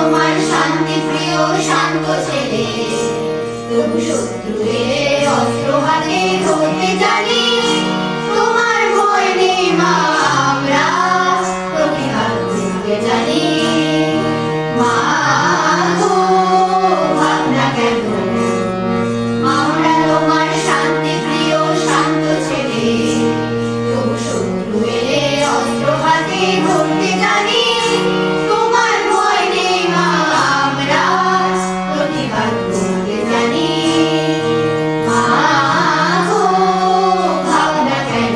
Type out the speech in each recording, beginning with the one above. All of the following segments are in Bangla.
তোমার শান্তি প্রিয় শান্ত ছেলে, তবু শত্রু এলে অস্ত্র হাতে ধরতে জানি। তোমার ভয় নেই মা, আমরা প্রতিহার করতে জানি। মা গো, ভাবনা কেন, আমরা তোমার শান্তি প্রিয় শান্ত ছেলে, তবু শত্রু এলে অস্ত্র হাতে ধরতে জানি। তোমার ভয় নেই মা, আমরা প্রতিবাদ করতে জানি। মা গো, ভাবনা কেন,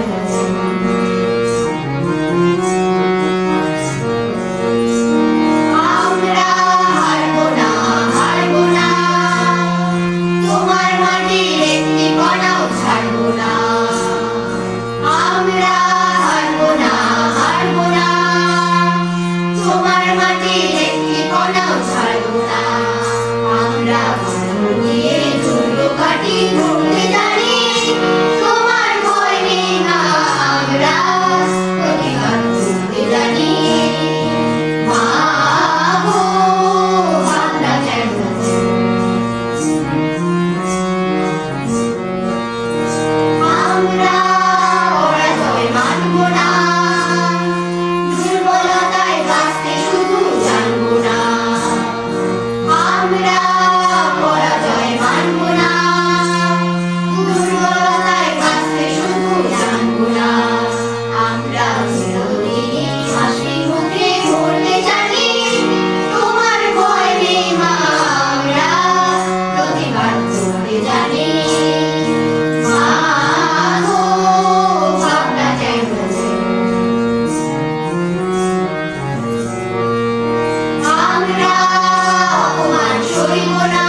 আমরা হারবো না, হারবো না, তোমার মাটির একটি কণাও ছাড়বো না। আমরা হারবো না, হারবো না, তোমার মাটির একটি কণাও ছাড়বো না। আমরা অস্ত্র দিয়ে দুর্গ কাটি ধরতে জানি। তোমার ভয় নেই মা, আমরা প্রতিবাদ করতে জানি। মা গো, ভাবনা কেন, আমরা পরাজয় মানবো না, দুর্বলতায় বাঁচতে শুধু জানবো না। আমরা পরাজয় মানবো না, দুর্বলতায় বাঁচতে শুধু জানবো না। আমরা চিরদিনই হাসি মুখে মরতে জানি। তোমার ভয় নেই মা, আমরা প্রতিবাদ করতে জানি। মা গো, ভাবনা কেন, আমরা অপমান সইব না,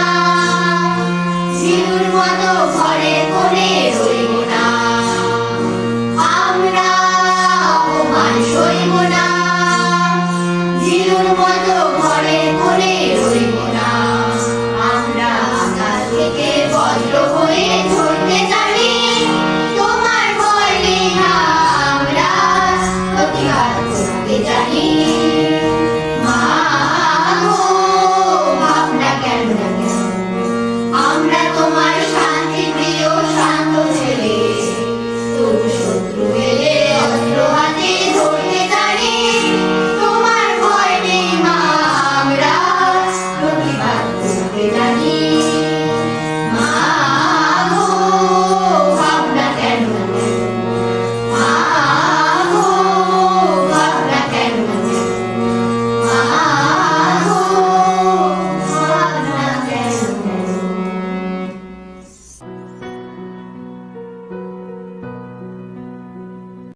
ভীরুর মতো ঘরে কোণে রইব না। আমরা অপমান সইব না, ভীরুর মতো ঘরে কোণে রইব